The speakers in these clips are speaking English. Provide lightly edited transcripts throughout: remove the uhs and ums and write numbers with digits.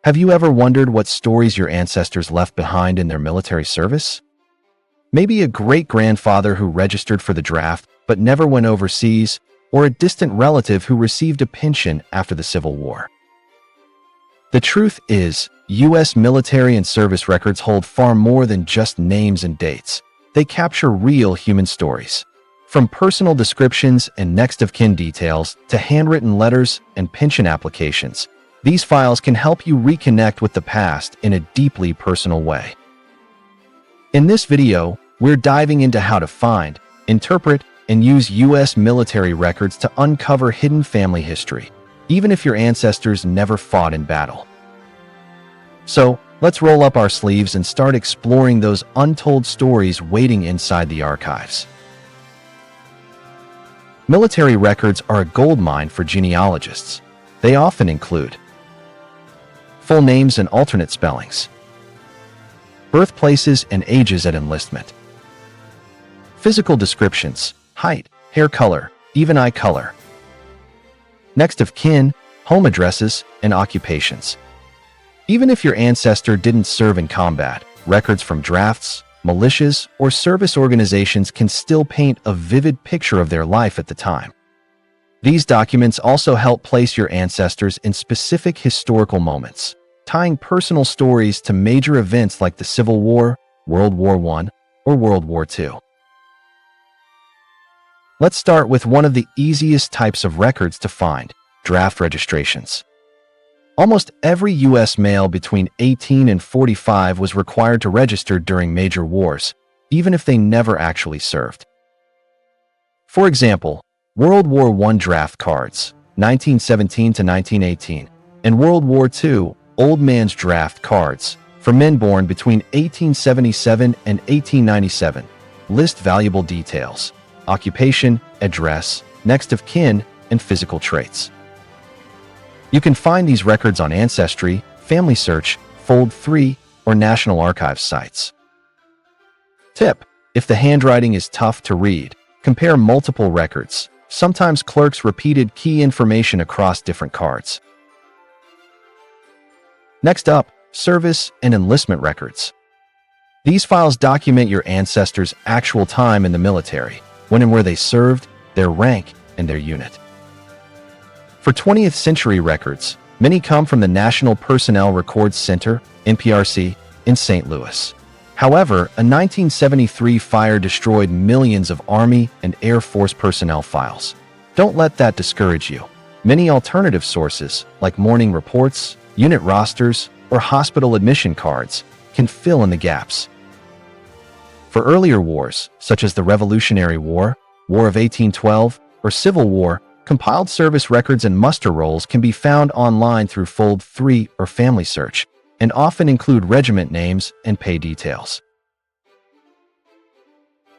Have you ever wondered what stories your ancestors left behind in their military service? Maybe a great-grandfather who registered for the draft but never went overseas, or a distant relative who received a pension after the Civil War. The truth is, U.S. military and service records hold far more than just names and dates. They capture real human stories. From personal descriptions and next-of-kin details to handwritten letters and pension applications, these files can help you reconnect with the past in a deeply personal way. In this video, we're diving into how to find, interpret, and use U.S. military records to uncover hidden family history, even if your ancestors never fought in battle. So, let's roll up our sleeves and start exploring those untold stories waiting inside the archives. Military records are a goldmine for genealogists. They often include full names and alternate spellings, birthplaces and ages at enlistment, physical descriptions, height, hair color, even eye color, next of kin, home addresses, and occupations. Even if your ancestor didn't serve in combat, records from drafts, militias, or service organizations can still paint a vivid picture of their life at the time. These documents also help place your ancestors in specific historical moments, tying personal stories to major events like the Civil War, World War I, or World War II. Let's start with one of the easiest types of records to find: draft registrations. Almost every U.S. male between 18 and 45 was required to register during major wars, even if they never actually served. For example, World War I draft cards, 1917 to 1918, and World War II Old Man's Draft cards, for men born between 1877 and 1897, list valuable details: occupation, address, next of kin, and physical traits. You can find these records on Ancestry, FamilySearch, Fold3, or National Archives sites. Tip: if the handwriting is tough to read, compare multiple records. Sometimes clerks repeated key information across different cards. Next up, service and enlistment records. These files document your ancestors' actual time in the military, when and where they served, their rank, and their unit. For 20th century records, many come from the National Personnel Records Center, NPRC, in St. Louis. However, a 1973 fire destroyed millions of Army and Air Force personnel files. Don't let that discourage you. Many alternative sources, like morning reports, unit rosters, or hospital admission cards, can fill in the gaps. For earlier wars, such as the Revolutionary War, War of 1812, or Civil War, compiled service records and muster rolls can be found online through Fold3 or FamilySearch, and often include regiment names and pay details.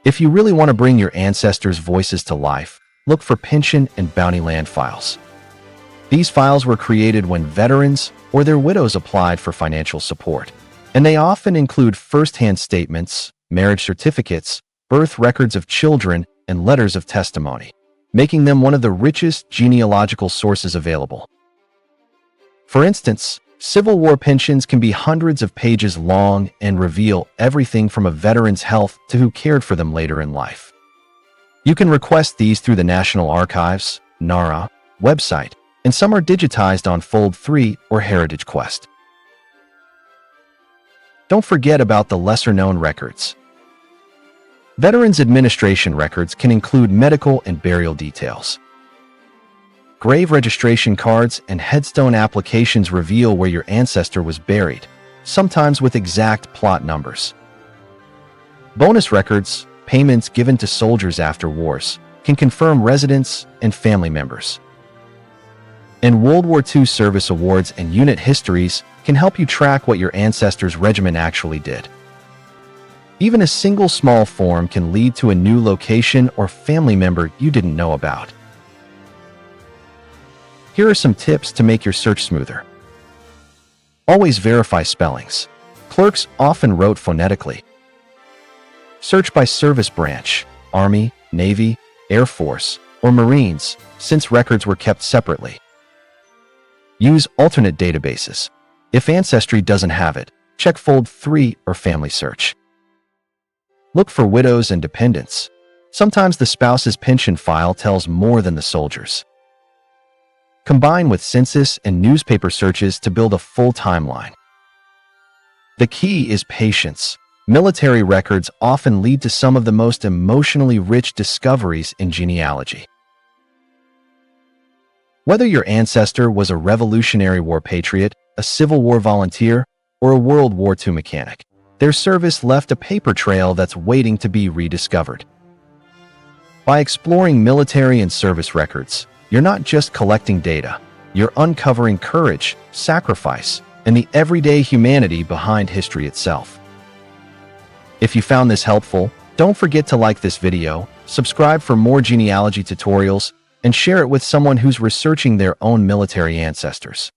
If you really want to bring your ancestors' voices to life, look for pension and bounty land files. These files were created when veterans or their widows applied for financial support, and they often include first-hand statements, marriage certificates, birth records of children, and letters of testimony, making them one of the richest genealogical sources available. For instance, Civil War pensions can be hundreds of pages long and reveal everything from a veteran's health to who cared for them later in life. You can request these through the National Archives, NARA, website, and some are digitized on Fold3 or Heritage Quest. Don't forget about the lesser-known records. Veterans Administration records can include medical and burial details. Grave registration cards and headstone applications reveal where your ancestor was buried, sometimes with exact plot numbers. Bonus records, payments given to soldiers after wars, can confirm residence and family members. And World War II service awards and unit histories can help you track what your ancestors' regiment actually did. Even a single small form can lead to a new location or family member you didn't know about. Here are some tips to make your search smoother. Always verify spellings. Clerks often wrote phonetically. Search by service branch, Army, Navy, Air Force, or Marines, since records were kept separately. Use alternate databases. If Ancestry doesn't have it, check Fold 3 or FamilySearch. Look for widows and dependents. Sometimes the spouse's pension file tells more than the soldier's. Combine with census and newspaper searches to build a full timeline. The key is patience. Military records often lead to some of the most emotionally rich discoveries in genealogy. Whether your ancestor was a Revolutionary War patriot, a Civil War volunteer, or a World War II mechanic, their service left a paper trail that's waiting to be rediscovered. By exploring military and service records, you're not just collecting data, you're uncovering courage, sacrifice, and the everyday humanity behind history itself. If you found this helpful, don't forget to like this video, subscribe for more genealogy tutorials, and share it with someone who's researching their own military ancestors.